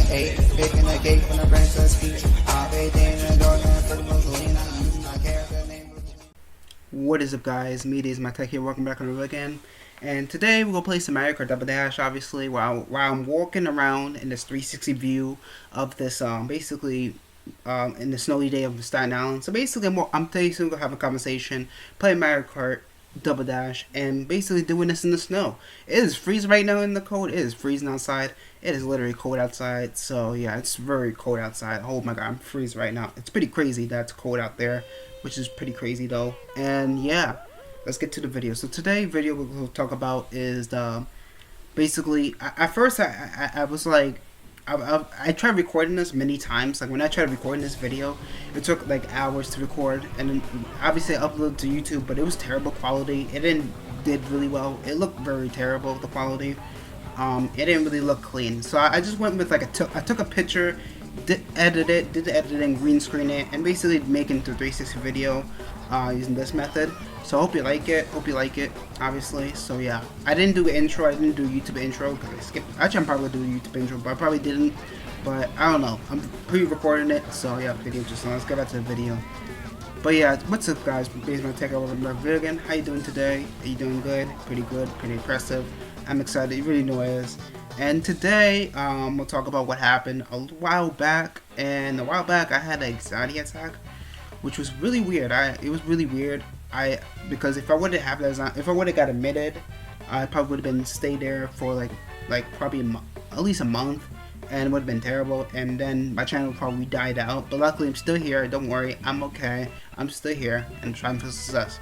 Hey, picking the cake from the princess peach. Everything in the door, for the Mattolina. My character name. What is up, guys? Me, is my tech here. Welcome back on the again. And today we're gonna play some Mario Kart Double Dash. Obviously, while I'm walking around in this 360 view of this, basically, in the snowy day of Staten Island. So basically, I'm basically gonna have a conversation, play Mario Kart Double Dash, and basically doing this in the snow. It is freezing right now in the cold. It is freezing outside. It is literally cold outside. So yeah, it's very cold outside. Oh my god, I'm freezing right now. It's pretty crazy that it's cold out there, which is pretty crazy though. And yeah, let's get to the video. So today's video we'll talk about is the basically. At first, I was like, I tried recording this many times. Like when I tried recording this video, it took like hours to record, and then obviously I uploaded to YouTube, but it was terrible quality. It did really well. It looked very terrible, the quality. It didn't really look clean. So I just went with like I took a picture, did the editing, green screen it, and basically making the 360 video using this method. So I hope you like it. Obviously. So yeah, I didn't do an intro. I didn't do a YouTube intro because I skipped. Actually, I'm probably gonna do a YouTube intro, but I probably didn't. But I don't know. I'm pre-recording it, so yeah, pretty interesting. Let's get back to the video. But yeah, what's up, guys? Basically, take over the video again. How you doing today? Are you doing good? Pretty good. Pretty impressive. I'm excited. You really know it is. And today, we'll talk about what happened a while back. And a while back, I had an anxiety attack, which was really weird. It was really weird. Because if I would have if I would have got admitted, I probably would have been stayed there for like probably at least a month, and it would have been terrible. And then my channel probably died out. But luckily, I'm still here. Don't worry, I'm okay. I'm still here and trying for success.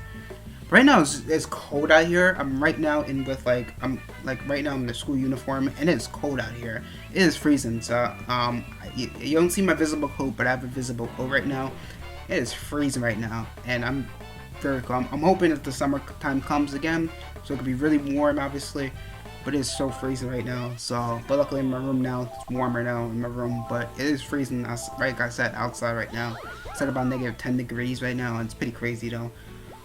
Right now it's cold out here. I'm right now in the school uniform, and it's cold out here. It is freezing. So you don't see my visible coat, but I have a visible coat right now. It is freezing right now, and I'm very calm. I'm hoping that the summertime comes again, so it could be really warm, obviously. But it's so freezing right now. So, but luckily in my room now, it's warmer now in my room. But it is freezing, like I said, outside right now. It's at about negative 10 degrees right now, and it's pretty crazy though.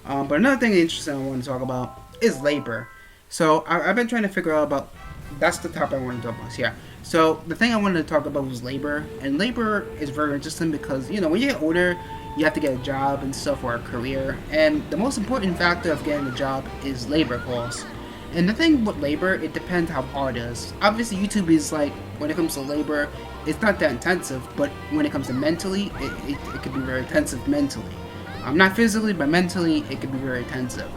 But another thing interesting I want to talk about is labor. So I've been trying to figure out about. That's the topic I want to talk about. Yeah. So the thing I wanted to talk about was labor, and labor is very interesting because when you get older, you have to get a job and stuff or a career, and the most important factor of getting a job is labor costs. And the thing with labor, it depends how hard it is. Obviously, YouTube is like, when it comes to labor, it's not that intensive, but when it comes to mentally, it could be very intensive mentally. Not physically, but mentally, it could be very intensive.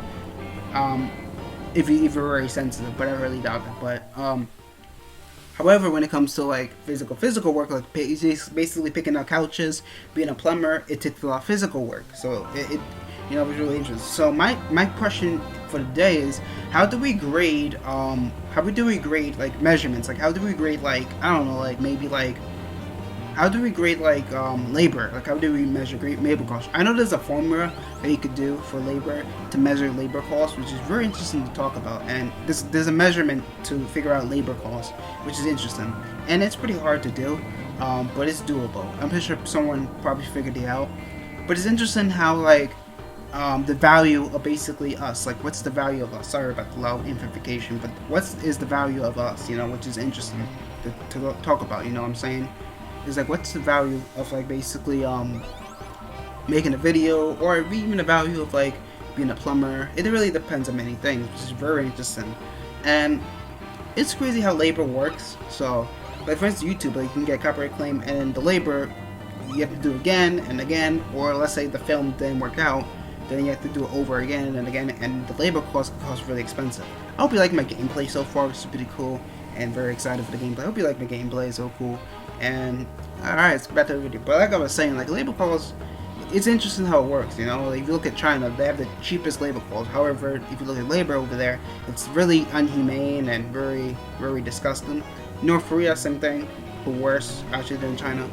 If you're very sensitive, but I really doubt it. But however, when it comes to like physical work, like basically picking up couches, being a plumber, it takes a lot of physical work. So it was really interesting. So my question for the day is, how do we grade like measurements? Like how do we grade like, I don't know, like maybe like how do we grade like labor? Like how do we measure labor costs? I know there's a formula that you could do for labor to measure labor costs, which is very interesting to talk about. And there's a measurement to figure out labor costs, which is interesting. And it's pretty hard to do, but it's doable. I'm pretty sure someone probably figured it out. But it's interesting how like the value of basically us, like what's the value of us? Sorry about the loud amplification, but what is the value of us? Which is interesting to talk about. You know what I'm saying? Is like what's the value of like basically making a video, or even the value of like being a plumber. It really depends on many things, which is very interesting. And it's crazy how labor works. So like for instance, YouTube, like, you can get copyright claim, and the labor you have to do again and again, or let's say the film didn't work out, then you have to do it over again and again, and the labor cost really expensive. I hope you like my gameplay so far. It's pretty cool and very excited for the gameplay. I hope you like my gameplay. It's so cool. And alright, it's back to the video. But like I was saying, like labor costs, it's interesting how it works. Like if you look at China, they have the cheapest labor costs. However, if you look at labor over there, it's really inhumane and very, very disgusting. North Korea, same thing, but worse actually than China.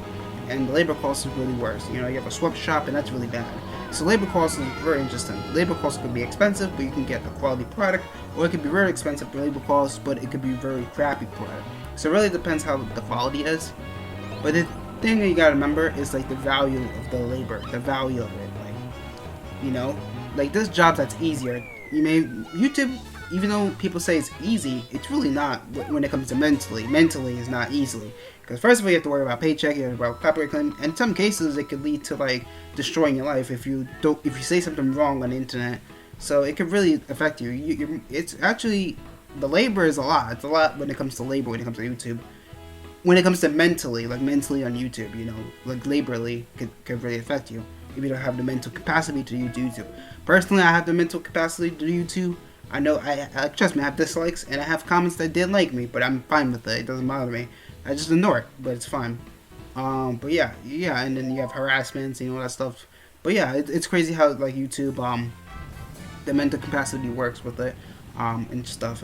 And the labor cost is really worse. You have a sweatshop, and that's really bad. So labor costs is very interesting. Labor costs could be expensive, but you can get a quality product, or it could be very expensive for labor costs, but it could be very crappy product. So it really depends how the quality is. But the thing that you gotta remember is like the value of the labor, the value of it. Like, like this job that's easier. YouTube, even though people say it's easy, it's really not when it comes to mentally. Mentally is not easily. Because first of all, you have to worry about paycheck, you have to worry about copyright claim, and in some cases, it could lead to like destroying your life if you say something wrong on the internet. So it could really affect you. It's actually, the labor is a lot. It's a lot when it comes to labor, when it comes to YouTube. When it comes to mentally, like mentally on YouTube, you know, like laborly could really affect you if you don't have the mental capacity to use YouTube. Personally, I have the mental capacity to do YouTube. I know, I trust me, I have dislikes and I have comments that didn't like me, but I'm fine with it. It doesn't bother me. I just ignore it, but it's fine. But yeah, and then you have harassments and all that stuff. But yeah, it's crazy how like YouTube, the mental capacity works with it, and stuff.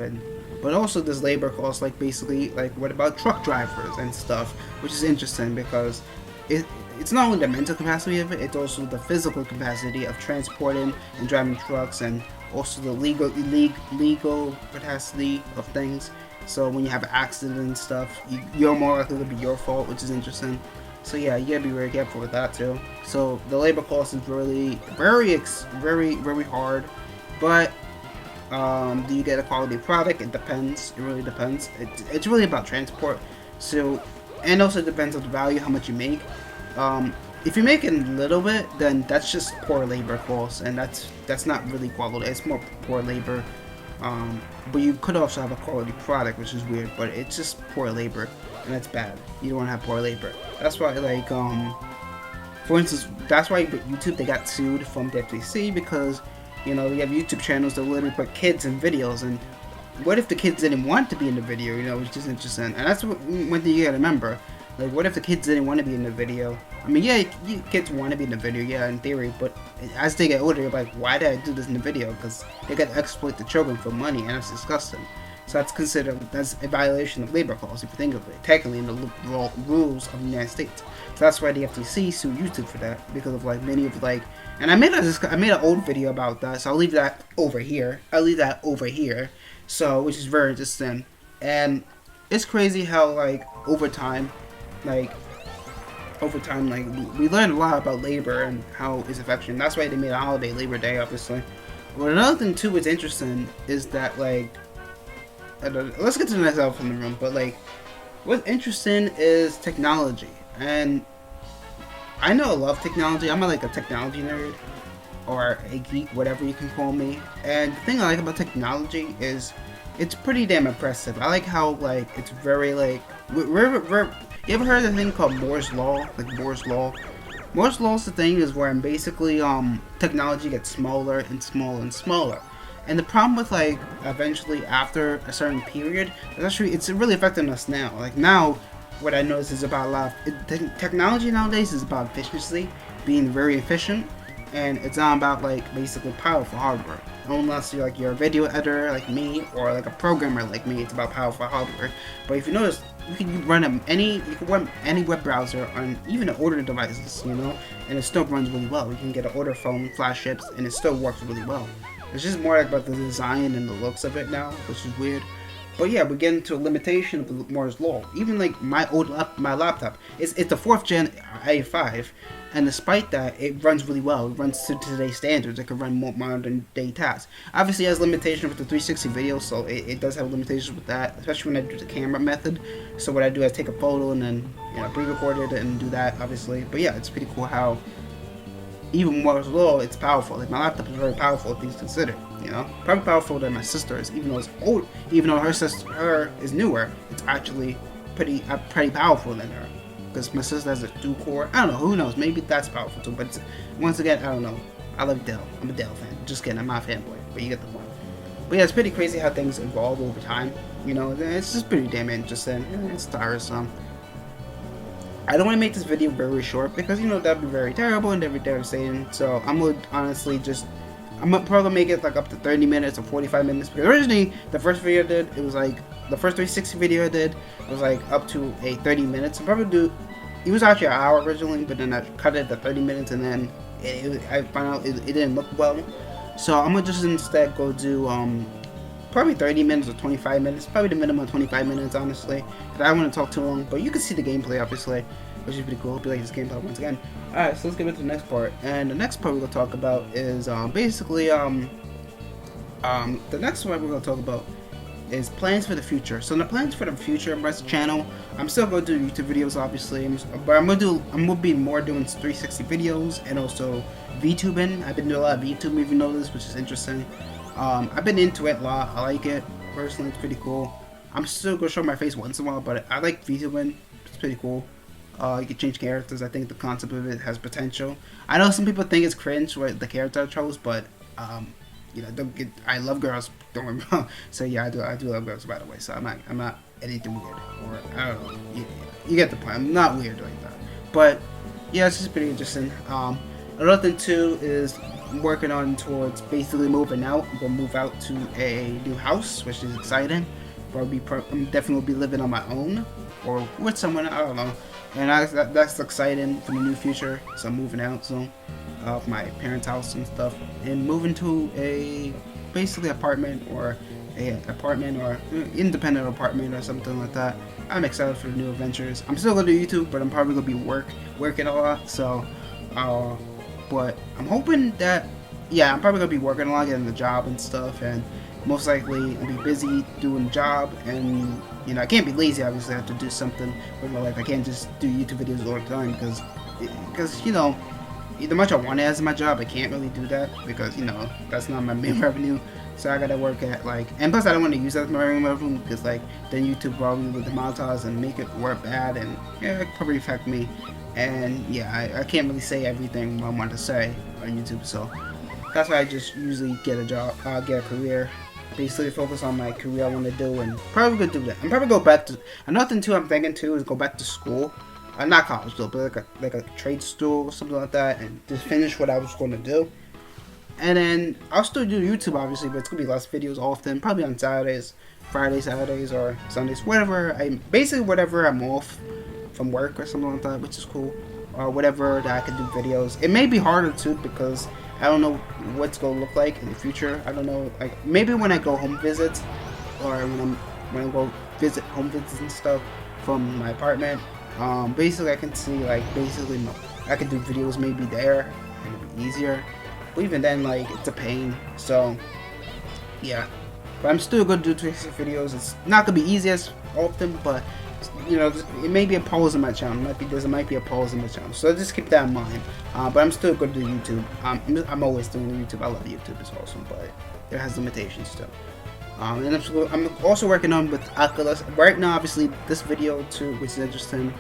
But also this labor cost, like basically, like what about truck drivers and stuff, which is interesting because it's not only the mental capacity of it, it's also the physical capacity of transporting and driving trucks, and also the legal capacity of things. So when you have an accident and stuff, you're more likely to be your fault, which is interesting. So yeah, you gotta be very careful with that too. So the labor cost is really very hard. But do you get a quality product? It depends. It really depends. It's really about transport. So, and also it depends on the value, how much you make. If you're making a little bit, then that's just poor labor costs, and that's not really quality. It's more poor labor. But you could also have a quality product, which is weird. But it's just poor labor, and that's bad. You don't want to have poor labor. That's why, like, for instance, that's why YouTube, they got sued from the FTC because, you know, you have YouTube channels that literally put kids in videos, and what if the kids didn't want to be in the video, you know, which is interesting. And that's one thing you gotta remember. Like, what if the kids didn't want to be in the video? I mean, yeah, kids want to be in the video, yeah, in theory, but as they get older, you're like, why did I do this in the video? Because they gotta exploit the children for money, and that's disgusting. So that's a violation of labor laws, if you think of it, technically in the rules of the United States. So that's why the FTC sued YouTube for that, because of like many of like, and I made an old video about that, so I'll leave that over here. So, which is very interesting, and it's crazy how like over time, like we learned a lot about labor and how it's affecting. That's why they made a holiday, Labor Day, obviously. But another thing too, what's interesting is that like, let's get to the next elephant in the room. But like, what's interesting is technology, and I know I love technology. I'm like a technology nerd or a geek, whatever you can call me. And the thing I like about technology is it's pretty damn impressive. I like how like it's very like you ever heard of the thing called Moore's Law? Like Moore's Law. Moore's Law is the thing is where basically technology gets smaller and smaller and smaller. And the problem with like eventually after a certain period, it's really affecting us now. Like now, what I notice is about a lot of technology nowadays is about efficiency, being very efficient, and it's not about like basically powerful hardware. Unless you're a video editor like me or like a programmer like me, it's about powerful hardware. But if you notice, you can run any web browser on even the older devices, you know, and it still runs really well. You can get an older phone, flash chips, and it still works really well. It's just more like about the design and the looks of it now, which is weird. But yeah, we're getting to a limitation of Moore's Law. Even like my laptop, it's the 4th gen i5, and despite that, it runs really well. It runs to today's standards. It can run more modern day tasks. Obviously, it has limitations with the 360 video, so it does have limitations with that, especially when I do the camera method. So what I do is take a photo and then pre-record it and do that, obviously. But yeah, it's pretty cool how even Moore's Law, it's powerful. Like my laptop is very powerful, things considered. You know, probably powerful than my sister's, even though it's old. Even though her is newer, it's actually pretty powerful than her. Because my sister has a 2-core. I don't know. Who knows? Maybe that's powerful too. But once again, I don't know. I love Dell. I'm a Dell fan. Just kidding. I'm not a fanboy. But you get the point. But yeah, it's pretty crazy how things evolve over time. You know, it's just pretty damn interesting. It's tiresome. I don't want to make this video very short because, you know, that'd be very terrible and very devastating. So I'm going to honestly I'm gonna probably make it like up to 30 minutes or 45 minutes. Because originally, the first video I did, it was like, the first 360 video I did, was like up to 30 minutes. It was actually an hour originally, but then I cut it to 30 minutes and then I found out it didn't look well. So I'm gonna just instead go do probably 30 minutes or 25 minutes, probably the minimum of 25 minutes, honestly. Because I don't want to talk too long, but you can see the gameplay, obviously, which is pretty cool. Hope you like this gameplay once again. Alright, so let's get into the next part. And the next part we're going to talk about is basically, The next one we're gonna talk about is plans for the future. So the plans for the future of my channel, I'm still gonna do YouTube videos, obviously, but I'm gonna be more doing 360 videos and also VTubing. I've been doing a lot of VTubing, even though this, which is interesting. I've been into it a lot. I like it personally. It's pretty cool. I'm still gonna show my face once in a while, but I like VTubing. It's pretty cool. You can change characters. I think the concept of it has potential. I know some people think it's cringe with the character I chose, but you know, I love girls. Don't get me wrong. So yeah, I do love girls, by the way. So I'm not anything weird, or I don't know. You get the point. I'm not weird like that. But yeah, it's just pretty interesting. Another thing too is I'm working on towards basically moving out. I'm gonna move out to a new house, which is exciting. I'm definitely will be living on my own or with someone. I don't know. And that's exciting for the new future. So I'm moving out soon of my parents' house and stuff, and moving to a basically apartment or independent apartment or something like that. I'm excited for the new adventures. I'm still gonna do YouTube, but I'm probably gonna be working a lot. So, but I'm hoping that I'm probably gonna be working a lot, getting the job and stuff, and most likely I'll be busy doing the job. And you know, I can't be lazy. Obviously, I have to do something with my life. I can't just do YouTube videos all the time because you know, the much I want it as my job, I can't really do that because you know that's not my main revenue. So I gotta work at and plus I don't want to use that as my main revenue because then YouTube probably would demonetize and make it work bad, and it could probably affect me. And I can't really say everything I want to say on YouTube, so that's why I just usually get a job, get a career. Basically focus on my career I want to do, and probably gonna do that. I'm probably go back to another thing I'm thinking too is go back to school, not college though, but like a trade school or something like that, and just finish what I was going to do. And then I'll still do YouTube obviously, but it's gonna be less videos often, probably on Saturdays, Fridays, Saturdays, or Sundays, whatever I'm off from work or something like that, which is cool, or whatever that I can do videos. It may be harder too because I don't know what's gonna look like in the future. I don't know, like maybe when I go home visits, or when I go visit home visits and stuff from my apartment, basically I can see I could do videos maybe there and it'd be easier. But even then, it's a pain. So yeah, but I'm still gonna do 360 videos. It's not gonna be easy as often, but you know, it may be a pause in my channel. There might be a pause in my channel. So just keep that in mind. But I'm still going to do YouTube. I'm always doing YouTube. I love YouTube. It's awesome, but it has limitations too. And I'm also working on with Oculus right now. Obviously, this video too, which is interesting,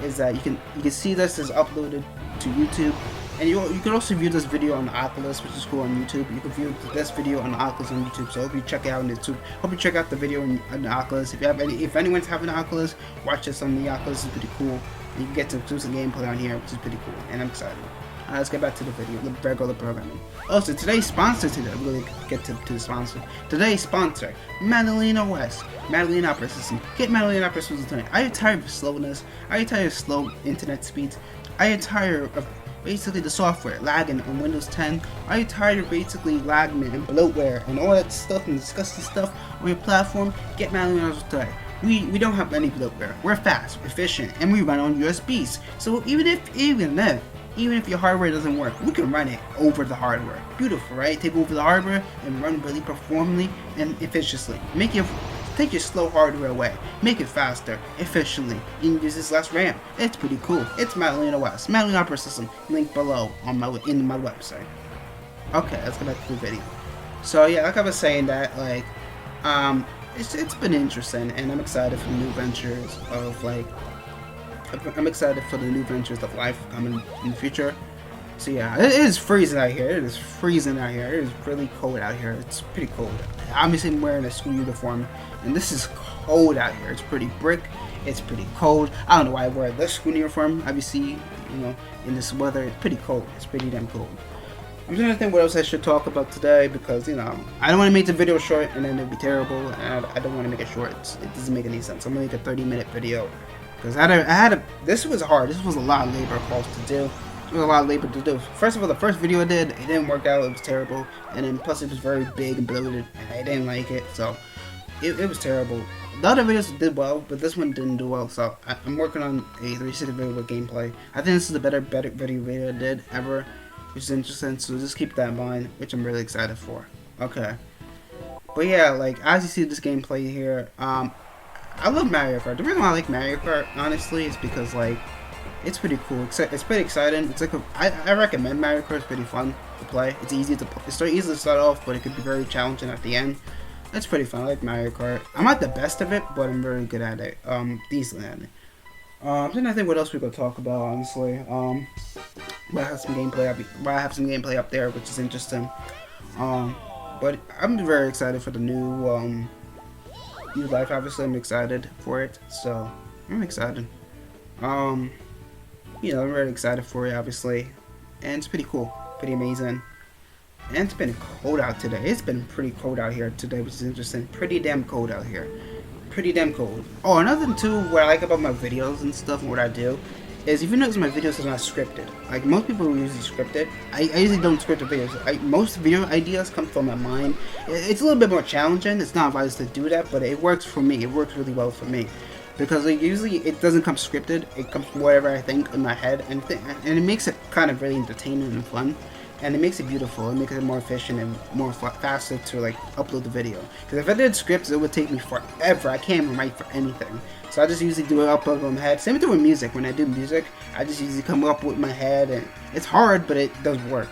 is that you can see this is uploaded to YouTube. And you can also view this video on the Oculus, which is cool, on YouTube. You can view this video on the Oculus on YouTube. So hope you check it out on YouTube. Hope you check out the video on the Oculus. If anyone's having an Oculus, watch this on the Oculus. It's pretty cool. And you can get to exclusive gameplay on here, which is pretty cool. And I'm excited. Let's get back to the video, the regular programming. Also, today's sponsor today. We're going to get to the sponsor. Today's sponsor, Mattolina West. Mattolina Operating System. Get Mattolina Operating System today. Are you tired of slowness? Are you tired of slow internet speeds? Are you tired of basically the software lagging on Windows 10? Are you tired of basically lagging and bloatware and all that stuff and disgusting stuff on your platform? Get Mattolina today. We don't have any bloatware. We're fast, efficient, and we run on USBs. So even if your hardware doesn't work, we can run it over the hardware. Beautiful, right? Take over the hardware and run really performantly and efficiently. Take your slow hardware away. Make it faster, efficiently. You can use this less RAM. It's pretty cool. It's Mattolina West. Mattolina Operating System. Link below on in my website. Okay, let's go back to the video. So yeah, like I was saying that it's been interesting, and I'm excited for the new ventures of life coming in the future. So yeah, it is freezing out here. It is really cold out here. It's pretty cold. Obviously, I'm wearing a school uniform, and this is cold out here. It's pretty brick. It's pretty cold. I don't know why I wear this school uniform. Obviously, in this weather, it's pretty cold. It's pretty damn cold. I'm trying to think what else I should talk about today because, I don't want to make the video short and then it'd be terrible. And I don't want to make it short. It doesn't make any sense. I'm going to make a 30-minute video because this was hard. This was a lot of labor cost to do. It was a lot of labor to do. First of all, the first video I did, it didn't work out. It was terrible. And then plus it was very big and bloated and I didn't like it. So it was terrible. The other videos did well, but this one didn't do well. So I'm working on a 360 video with gameplay. I think this is the better video I did ever, which is interesting. So just keep that in mind, which I'm really excited for. Okay. But yeah, like as you see this gameplay here, I love Mario Kart. The reason why I like Mario Kart, honestly, is because like it's pretty cool. It's pretty exciting. It's like I recommend Mario Kart. It's pretty fun to play. It's easy to it's easy to start off, but it could be very challenging at the end. It's pretty fun. I like Mario Kart. I'm not the best of it, but I'm very good at it. Decent at it. Then I think what else we could talk about, honestly. But I have some gameplay up there, which is interesting. But I'm very excited for the new life. Obviously, I'm excited for it, so I'm excited. I'm very excited for it, obviously, and it's pretty cool, pretty amazing. And it's been cold out today. It's been pretty cold out here today, which is interesting. Pretty damn cold out here. Pretty damn cold. Oh, another thing too, what I like about my videos and stuff and what I do is, if you notice, my videos are not scripted. Like most people usually script it. I usually don't script the videos. Most video ideas come from my mind. It's a little bit more challenging. It's not advised to do that, but it works for me. It works really well for me. Because usually it doesn't come scripted. It comes from whatever I think in my head, and it makes it kind of really entertaining and fun. And it makes it beautiful. It makes it more efficient and more faster to like upload the video. Because if I did scripts, it would take me forever. I can't even write for anything. So I just usually do it upload on my head. Same thing with music. When I do music, I just usually come up with my head, and it's hard, but it does work.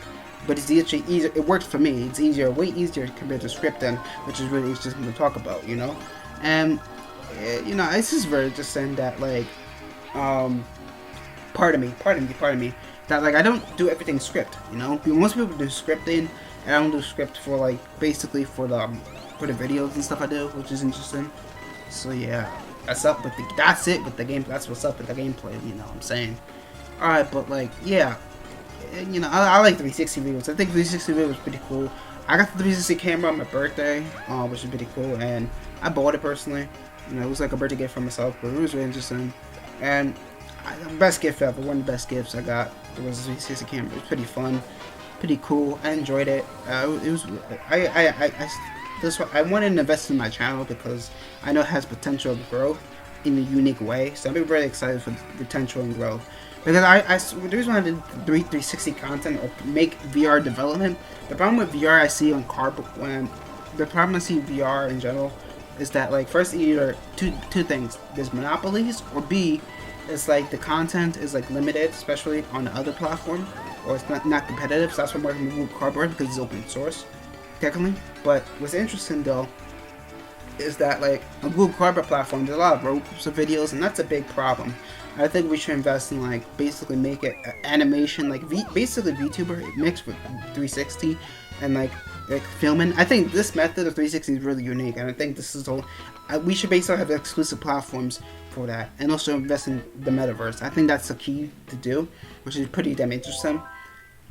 But it's actually easier. It works for me. It's easier, way easier compared to scripting, which is really interesting to talk about, you know. And it's just very interesting that like, pardon me. That like I don't do everything script, you know. Most people do scripting, and I don't do script for like basically for the videos and stuff I do, which is interesting. So yeah, that's it with the game. That's what's up with the gameplay. You know what I'm saying? All right, but like yeah, I like 360 videos. I think 360 videos was pretty cool. I got the 360 camera on my birthday, which is pretty cool, and I bought it personally. It was like a birthday gift for myself, but it was really interesting. And best gift ever. One of the best gifts I got was a 360 camera. It was pretty fun, pretty cool. I enjoyed it. It was. I wanted to invest in my channel because I know it has potential to grow in a unique way. So I'm really excited for the potential and growth. Because the reason why I did 360 content or make VR development, the problem with VR I see on the problem I see VR in general is that like first either two things. There's monopolies, or B, it's like the content is like limited, especially on the other platform, or it's not competitive. So that's why I'm working with Google Cardboard, because it's open source, technically. But what's interesting though is that like on Google Cardboard platform, there's a lot of ropes of videos, and that's a big problem. I think we should invest in like basically make it animation, like basically VTuber mixed with 360 and like filming. I think this method of 360 is really unique, and I think this is all. We should basically have exclusive platforms for that, and also invest in the metaverse. I think that's the key to do, which is pretty damn interesting.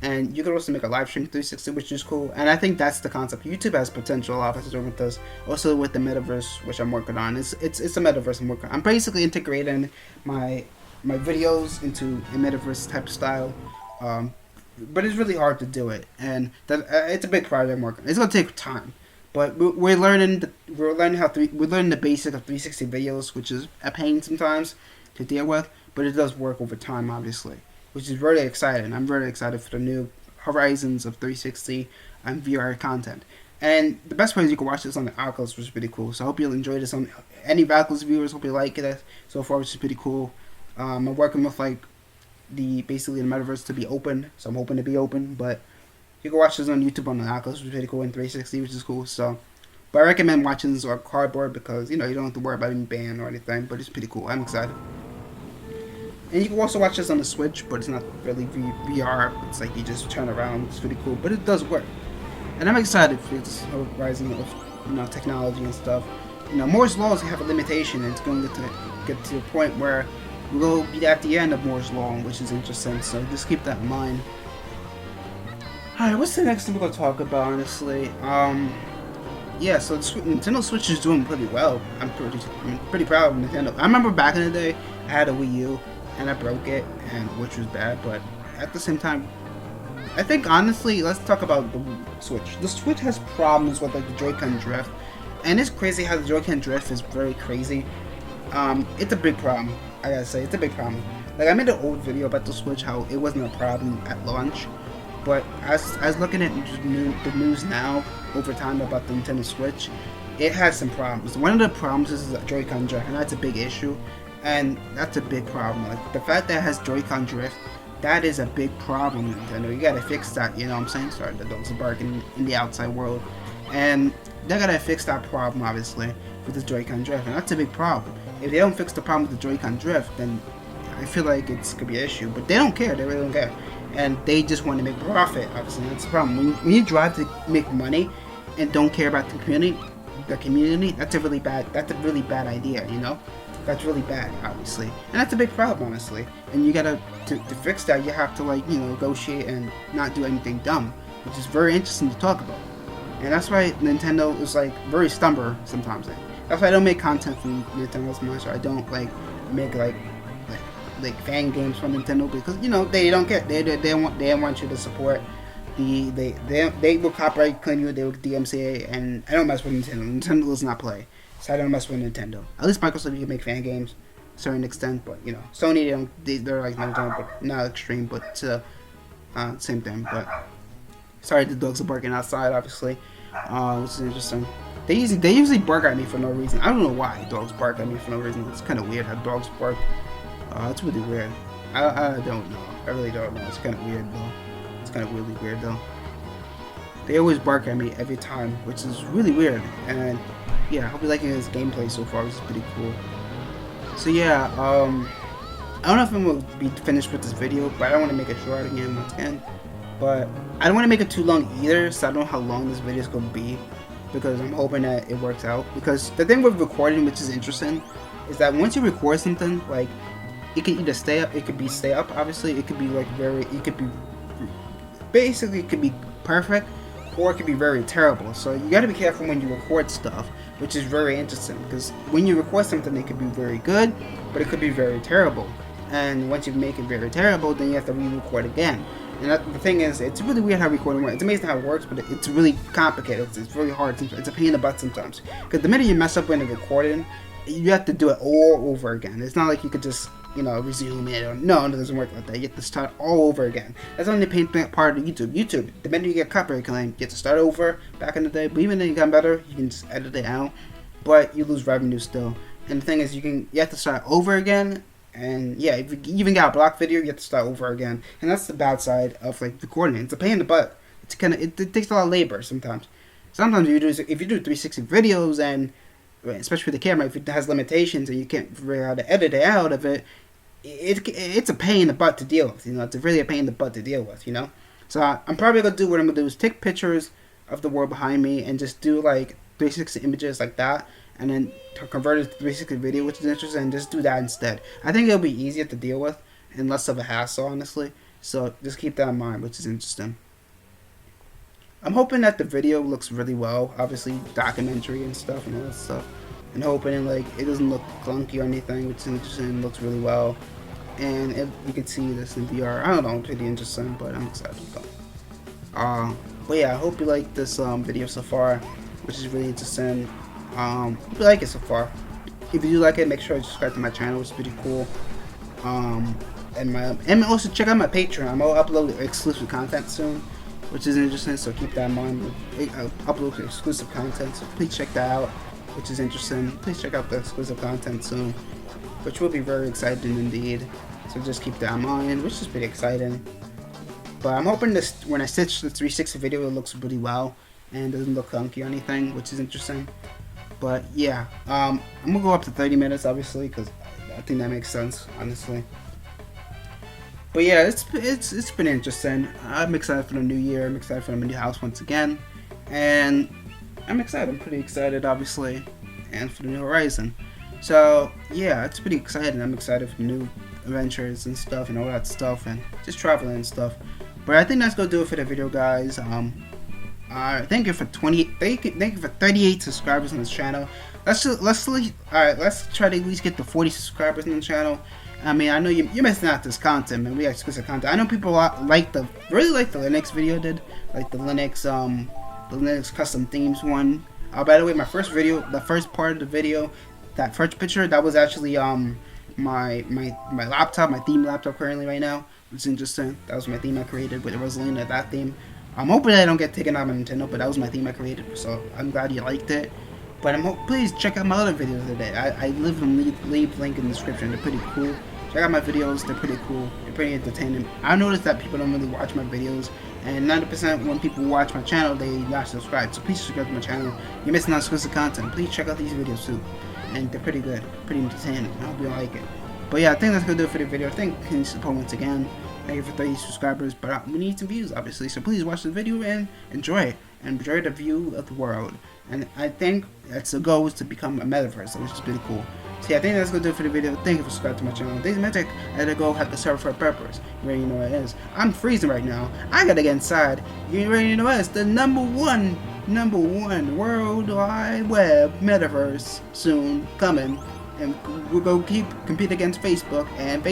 And you could also make a live stream 360, which is cool. And I think that's the concept. YouTube has potential, a lot of potential with this. Also with the metaverse, which I'm working on. It's a metaverse I'm working on. I'm basically integrating my videos into a metaverse type of style. But it's really hard to do it, and it's a big project I'm working on. It's gonna take time, but we're learning the basic of 360 videos, which is a pain sometimes to deal with, but it does work over time, obviously, which is really exciting. I'm very excited for the new horizons of 360 and VR content. And the best way is you can watch this on the Oculus, which is pretty cool. So I hope you'll enjoy this. On any Oculus viewers, hope you like it so far, which is pretty cool. I'm working with like basically the metaverse to be open, so I'm hoping to be open. But you can watch this on YouTube on the Oculus, which is pretty cool, in 360, which is cool. So, but I recommend watching this on Cardboard because you don't have to worry about being banned or anything. But it's pretty cool. I'm excited. And you can also watch this on the Switch, but it's not really VR. It's like you just turn around. It's pretty cool, but it does work. And I'm excited for this rising of technology and stuff. Moore's laws have a limitation, and it's going to get to a point where we'll be at the end of Moore's law, which is interesting. So just keep that in mind. Alright, what's the next thing we're going to talk about, honestly? Yeah, so Nintendo Switch is doing pretty well. I'm pretty proud of Nintendo. I remember back in the day, I had a Wii U, and I broke it, which was bad, but at the same time, I think honestly, let's talk about the Switch. The Switch has problems with like the Joy-Con drift, and it's crazy how the Joy-Con drift is very crazy. It's a big problem, I gotta say, it's a big problem. Like I made an old video about the Switch, how it wasn't a problem at launch, But as looking at the news now over time about the Nintendo Switch, it has some problems. One of the problems is the Joy-Con drift, and that's a big issue, and that's a big problem. Like the fact that it has Joy-Con drift, that is a big problem, Nintendo. You gotta fix that. You know what I'm saying? Sorry, the dogs are barking in the outside world, and they gotta fix that problem, obviously, with the Joy-Con drift, and that's a big problem. If they don't fix the problem with the Joy-Con drift, then I feel like it's gonna be an issue. But they don't care. They really don't care, and they just want to make profit. Obviously, that's the problem. When you drive to make money and don't care about the community, that's a really bad idea. You know, that's really bad, obviously, and that's a big problem, honestly. And you gotta to fix that. You have to, like, you know, negotiate and not do anything dumb, which is very interesting to talk about. And that's why Nintendo is like very stubborn sometimes. That's why I don't make content from Nintendo as much. Or I don't like make like fan games from Nintendo, because, you know, they don't get they want you to support they will copyright claim you, they will DMCA, and I don't mess with Nintendo. Nintendo does not play, so I don't mess with Nintendo. At least Microsoft, you can make fan games to a certain extent, but, you know, Sony, they're like Nintendo, but not extreme, but same thing. But sorry, the dogs are barking outside, obviously, which is interesting. They usually bark at me for no reason. I don't know why dogs bark at me for no reason. It's kind of weird how dogs bark. It's really weird. I don't know. I really don't know. It's kind of weird though. It's kind of really weird though. They always bark at me every time, which is really weird. And yeah, I hope you're liking this gameplay so far. This is pretty cool. So yeah, I don't know if I'm gonna be finished with this video, but I don't want to make it short again once again. But I don't want to make it too long either, so I don't know how long this video is gonna be, because I'm hoping that it works out. Because the thing with recording, which is interesting, is that once you record something, like, it can either stay up, obviously, it could be like it could be perfect, or it could be very terrible. So you gotta be careful when you record stuff, which is very interesting, because when you record something, it could be very good, but it could be very terrible. And once you make it very terrible, then you have to re-record again. And the thing is, it's really weird how recording works. It's amazing how it works, but it's really complicated. It's really hard. It's a pain in the butt sometimes. Because the minute you mess up when it's recording, you have to do it all over again. It's not like you could just, you know, resume it. Or, no, it doesn't work like that. You have to start all over again. That's only the pain part of YouTube. The minute you get copyright claim, you have to start over back in the day. But even then you got better, you can just edit it out. But you lose revenue still. And the thing is, you have to start over again. And yeah, if you even got a block video, you have to start over again. And that's the bad side of, like, recording. It's a pain in the butt. It's kind of, it takes a lot of labor sometimes. Sometimes if you do 360 videos, and especially with the camera, if it has limitations and you can't figure out how to edit it out of it, it's a pain in the butt to deal with. You know, it's really a pain in the butt to deal with. You know, so I'm probably gonna do what I'm gonna do is take pictures of the world behind me and just do like 360 images like that, and then convert it to 360 video, which is interesting, and just do that instead. I think it'll be easier to deal with and less of a hassle, honestly. So just keep that in mind, which is interesting. I'm hoping that the video looks really well, obviously documentary and stuff and all that stuff, and hoping like it doesn't look clunky or anything, which is interesting. It looks really well, and you can see this in VR. I don't know, it's pretty interesting, but I'm excited to go. But yeah, I hope you like this video so far, which is really interesting. Hope you like it so far. If you do like it, make sure to subscribe to my channel, which is pretty cool. And also check out my Patreon. I'm gonna upload exclusive content soon, which is interesting, so keep that in mind. Upload exclusive content, so please check that out, which is interesting. Please check out the exclusive content soon, which will be very exciting indeed. So just keep that in mind, which is pretty exciting. But I'm hoping this, when I stitch the 360 video, it looks really well and doesn't look clunky or anything, which is interesting. But yeah, I'm gonna go up to 30 minutes, obviously, because I think that makes sense, honestly. But yeah, it's been interesting. I'm excited for the new year. I'm excited for the new house once again, and I'm excited. I'm pretty excited, obviously, and for the new horizon. So yeah, it's pretty exciting. I'm excited for new adventures and stuff and all that stuff, and just traveling and stuff. But I think that's gonna do it for the video, guys. Thank you for 38 subscribers on this channel. Let's try to at least get to 40 subscribers on the channel. I mean, I know you're missing out this content, man. We got exclusive content. I know people really like the Linux video I did, like the Linux custom themes one. By the way, my first video, the first part of the video, that first picture, that was actually my laptop, my theme laptop currently right now. It's interesting. That was my theme I created with Rosalina. That theme. I'm hoping I don't get taken out by Nintendo, but that was my theme I created. So I'm glad you liked it. But please check out my other videos today. I leave link in the description. They're pretty cool. Check out my videos. They're pretty cool. They're pretty entertaining. I noticed that people don't really watch my videos, and 90% when people watch my channel, they not subscribe. So please subscribe to my channel. You're missing out on exclusive content. Please check out these videos too, and they're pretty good, pretty entertaining. I hope you like it. But yeah, I think that's gonna do it for the video. Thank you for support once again. Thank you for 30 subscribers, but we need some views, obviously. So please watch the video and enjoy it. Enjoy the view of the world. And I think that's the goal, is to become a metaverse, which is pretty cool. So yeah, I think that's gonna do it for the video. Thank you for subscribing to my channel. Today's magic, I had to go hack the server for a purpose. You already know what it is. I'm freezing right now. I gotta get inside. You already know what it is. The number one World Wide Web metaverse soon coming. And we'll go compete against Facebook and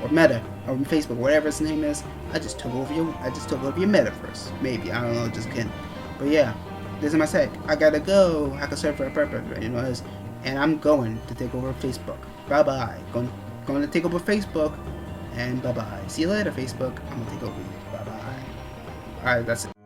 or Meta or Facebook, whatever its name is. I just took over your metaverse. Maybe, I don't know, just kidding. But yeah, this is my sec. I gotta go hack a server for a purpose, right? You know this. And I'm going to take over Facebook. Bye bye. Going to take over Facebook. And bye bye. See you later, Facebook. I'm gonna take over you. Bye bye. Alright, that's it.